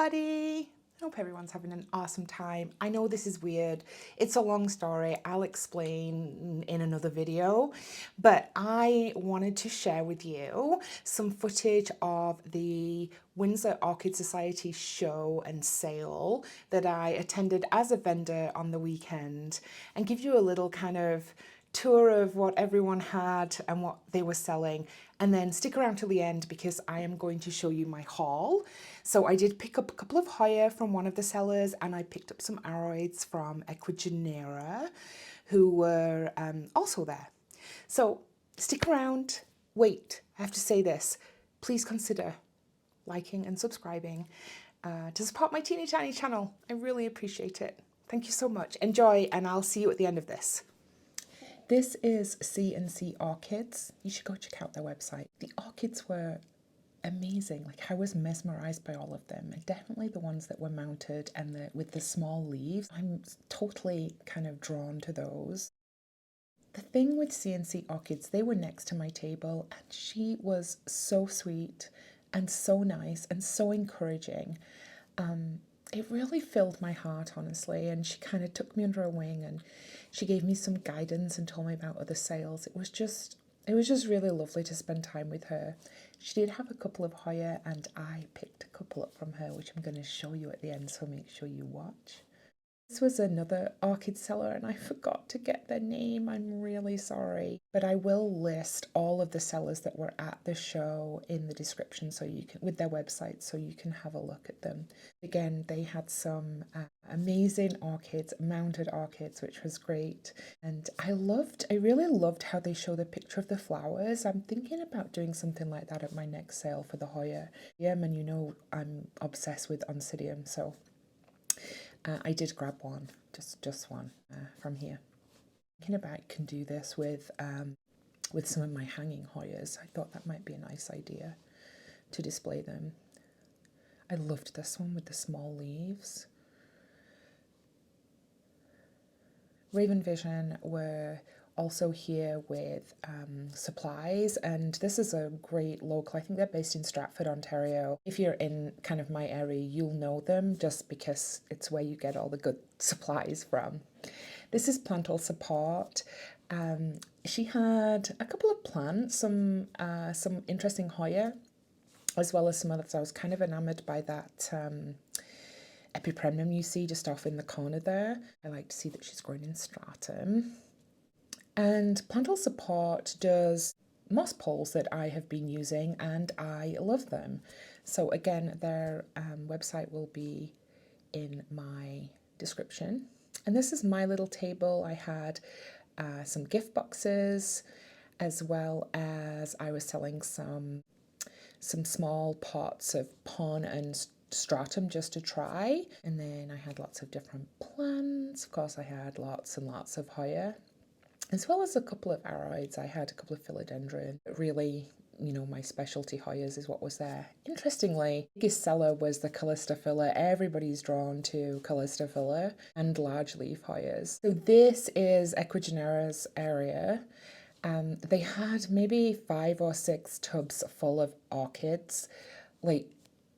everybody. I hope everyone's having an awesome time. I know this is weird. It's a long story. I'll explain in another video, but I wanted to share with you some footage of the Windsor Orchid Society show and sale that I attended as a vendor on the weekend and give you a little kind of tour of what everyone had and what they were selling, and then stick around till the end because I am going to show you my haul. So I did pick up a couple of Hoya from one of the sellers, and I picked up some aroids from Equagenera who were also there. So stick around. Wait, I have to say this. Please consider liking and subscribing to support my teeny tiny channel. I really appreciate it. Thank you so much. Enjoy, and I'll see you at the end of this. This is C&C Orchids. You should go check out their website. The orchids were amazing. Like, I was mesmerized by all of them, and definitely the ones that were mounted and with the small leaves. I'm totally kind of drawn to those. The thing with C&C Orchids, they were next to my table, and she was so sweet and so nice and so encouraging. It really filled my heart, honestly, and she kind of took me under her wing and she gave me some guidance and told me about other sales. It was just really lovely to spend time with her. She did have a couple of Hoya, and I picked a couple up from her, which I'm going to show you at the end, so make sure you watch. This was another orchid seller, and I forgot to get their name. I'm really sorry. But I will list all of the sellers that were at the show in the description, so you can, with their website, so you can have a look at them. Again, they had some amazing orchids, mounted orchids, which was great. And I really loved how they show the picture of the flowers. I'm thinking about doing something like that at my next sale for the Hoya. Yeah, and you know I'm obsessed with Oncidium, so I did grab one, just one from here. Thinking about I can do this with some of my hanging Hoyas. I thought that might be a nice idea to display them. I loved this one with the small leaves. Raven Vision were also here with supplies, and this is a great local. I think they're based in Stratford, Ontario. If you're in kind of my area, you'll know them just because it's where you get all the good supplies from. This is Plantal Support. She had a couple of plants, some interesting Hoya, as well as some others. I was kind of enamored by that Epipremnum you see just off in the corner there. I like to see that she's growing in stratum. And Plantal Support does moss poles that I have been using, and I love them. So again, their website will be in my description. And this is my little table. I had some gift boxes, as well as I was selling some small pots of pon and stratum just to try. And then I had lots of different plants. Of course, I had lots and lots of Hoya, as well as a couple of aroids. I had a couple of philodendron. Really, you know, my specialty Hoyas is what was there. Interestingly, the biggest seller was the Callistophila. Everybody's drawn to Callistophila and large leaf Hoyas. So this is Equagenera's area. They had maybe 5 or 6 tubs full of orchids, like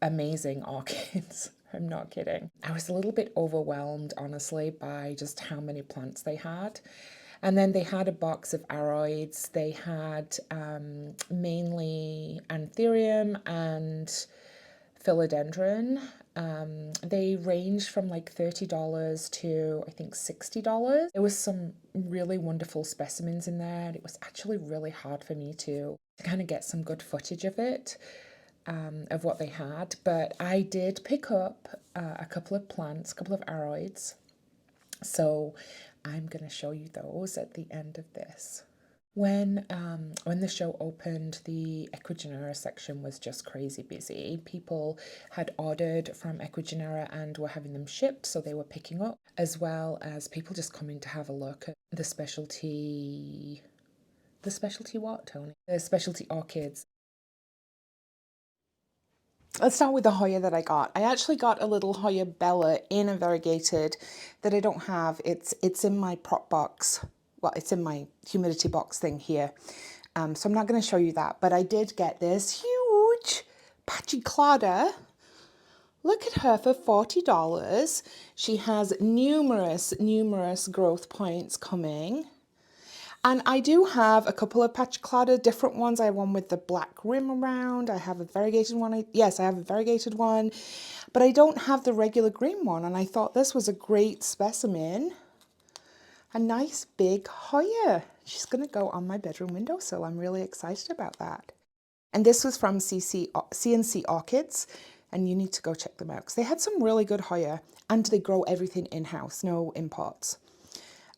amazing orchids. I'm not kidding. I was a little bit overwhelmed, honestly, by just how many plants they had. And then they had a box of aroids. They had mainly anthurium and philodendron. They ranged from like $30 to I think $60. There was some really wonderful specimens in there, and it was actually really hard for me to kind of get some good footage of it, of what they had. But I did pick up a couple of plants, a couple of aroids. So I'm going to show you those at the end of this. When the show opened, the Equagenera section was just crazy busy. People had ordered from Equagenera and were having them shipped, so they were picking up, as well as people just coming to have a look at the specialty what, Tony? The specialty orchids. Let's start with the Hoya that I got. I actually got a little Hoya Bella in a variegated that I don't have. It's in my prop box. Well, it's in my humidity box thing here. So I'm not going to show you that, but I did get this huge Pachylclada Look at her for $40. She has numerous growth points coming. And I do have a couple of patch cladder, different ones. I have one with the black rim around. I have a variegated one. Yes, I have a variegated one, but I don't have the regular green one. And I thought this was a great specimen. A nice big Hoya. She's going to go on my bedroom windowsill. I'm really excited about that. And this was from CNC Orchids, and you need to go check them out because they had some really good Hoya, and they grow everything in-house, no imports.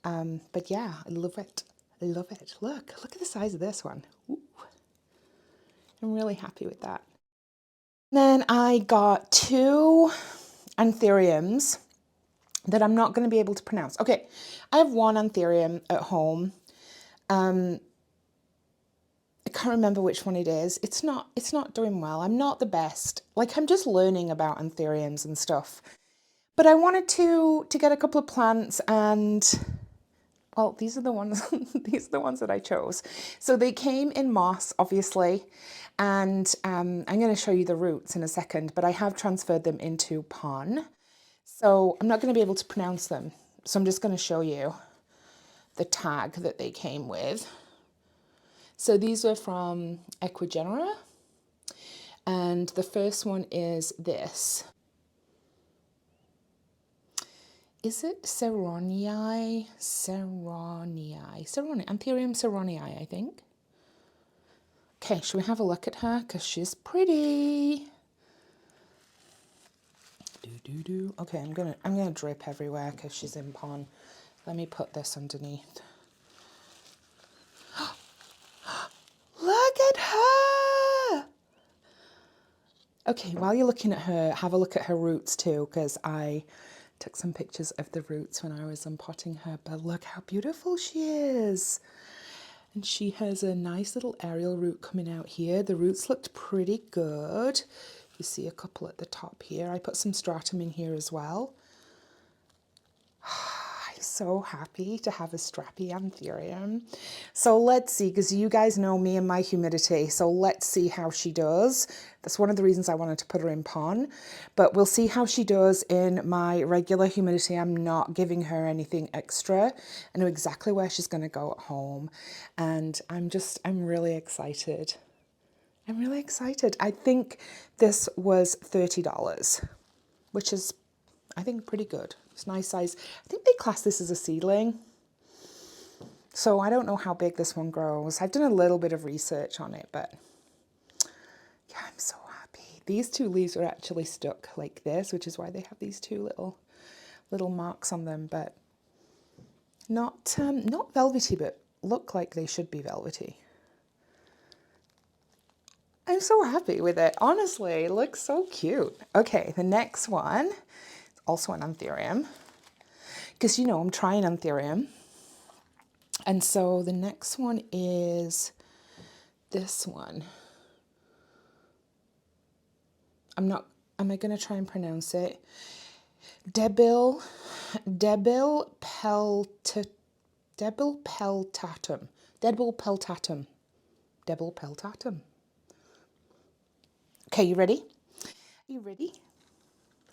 But yeah, I love it. I love it. Look at the size of this one. Ooh. I'm really happy with that. Then I got 2 anthuriums that I'm not going to be able to pronounce. Okay, I have one anthurium at home. I can't remember which one it is. It's not doing well. I'm not the best. Like, I'm just learning about anthuriums and stuff. But I wanted to get a couple of plants, and well, these are the ones these are the ones that I chose. So they came in moss, obviously, and I'm going to show you the roots in a second, but I have transferred them into pon. So I'm not going to be able to pronounce them. So I'm just going to show you the tag that they came with. So these were from Equagenera, and the first one is this. Is it Ceronii? Anthurium Ceronii, I think. Okay, should we have a look at her? Because she's pretty. Okay, I'm gonna drip everywhere because she's in pon. Let me put this underneath. Look at her! Okay, while you're looking at her, have a look at her roots too, because I took some pictures of the roots when I was unpotting her, but look how beautiful she is. And she has a nice little aerial root coming out here. The roots looked pretty good. You see a couple at the top here. I put some stratum in here as well. I'm so happy to have a strappy anthurium. So let's see, because you guys know me and my humidity, so let's see how she does. That's one of the reasons I wanted to put her in pon, but we'll see how she does in my regular humidity. I'm not giving her anything extra. I know exactly where she's going to go at home, and I'm really excited. I'm really excited. I think this was $30, which is, I think, pretty good. It's a nice size. I think they class this as a seedling. So I don't know how big this one grows. I've done a little bit of research on it, but yeah, I'm so happy. These 2 leaves are actually stuck like this, which is why they have these 2 little marks on them, but not velvety, but look like they should be velvety. I'm so happy with it. Honestly, it looks so cute. Okay, the next one is also an anthurium, because you know I'm trying anthurium. And so the next one is this one. Am I going to try and pronounce it? Debil peltatum. Okay, you ready? Are you ready?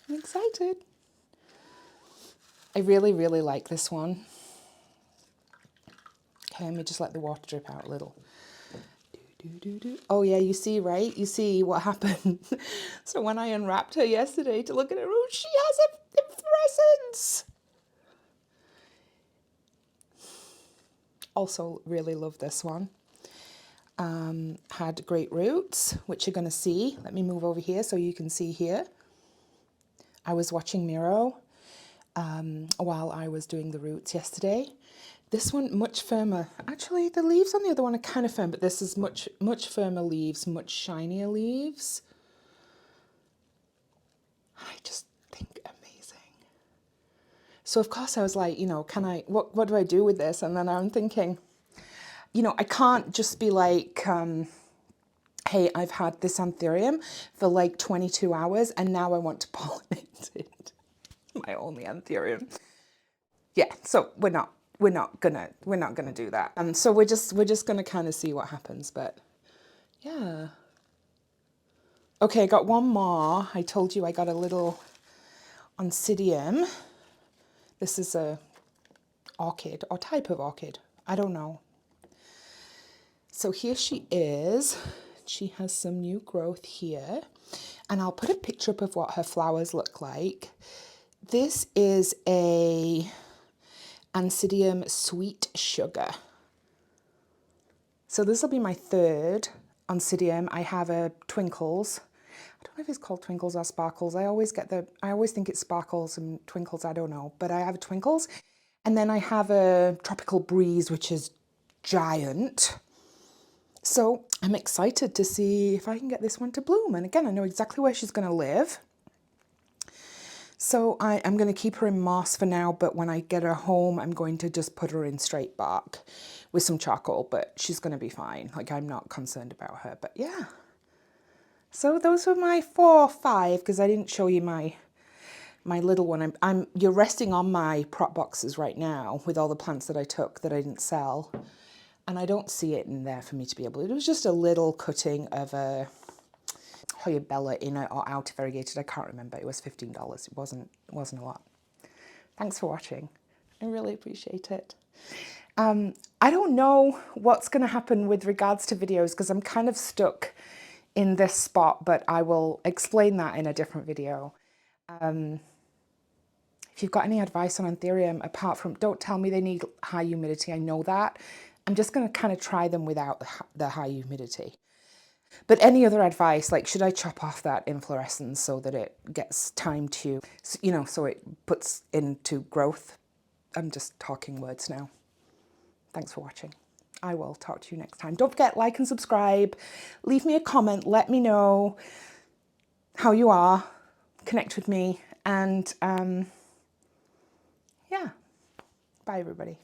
I'm excited. I really like this one. Okay, let me just let the water drip out a little. Oh yeah, you see, right? You see what happened. So when I unwrapped her yesterday to look at her root, she has inflorescence. Also really love this one. Had great roots, which you're going to see. Let me move over here so you can see here. I was watching Miro while I was doing the roots yesterday. This one much firmer. Actually, the leaves on the other one are kind of firm, but this is much firmer leaves, much shinier leaves. I just think amazing. So of course I was like, you know, what do I do with this? And then I'm thinking, you know, I can't just be like, hey, I've had this anthurium for like 22 hours and now I want to pollinate it. My only anthurium. Yeah, so we're not gonna do that. And so we're just gonna kind of see what happens, but yeah. Okay, I got one more. I told you I got a little Oncidium. This is a orchid or type of orchid. I don't know. So here she is. She has some new growth here. And I'll put a picture up of what her flowers look like. This is a Oncidium Sweet Sugar. So this will be my third Oncidium. I have a Twinkles. I don't know if it's called Twinkles or Sparkles. I always think it's Sparkles and Twinkles, I don't know. But I have a Twinkles. And then I have a Tropical Breeze, which is giant. So I'm excited to see if I can get this one to bloom. And again, I know exactly where she's going to live. So I'm going to keep her in moss for now, but when I get her home, I'm going to just put her in straight bark with some charcoal, but she's going to be fine. Like, I'm not concerned about her, but yeah. So those were my 4 or 5, because I didn't show you my little one. You're resting on my prop boxes right now with all the plants that I took that I didn't sell. And I don't see it in there for me to be able to. It was just a little cutting of a Hoya Bella in or out of variegated. I can't remember. It was $15. It wasn't a lot. Thanks for watching. I really appreciate it. I don't know what's going to happen with regards to videos because I'm kind of stuck in this spot, but I will explain that in a different video. If you've got any advice on Anthurium, apart from, don't tell me they need high humidity, I know that. I'm just going to kind of try them without the high humidity. But any other advice, like should I chop off that inflorescence so that it gets time to, you know, so it puts into growth? I'm just talking words now. Thanks for watching. I will talk to you next time. Don't forget, like and subscribe. Leave me a comment. Let me know how you are. Connect with me. And yeah, bye everybody.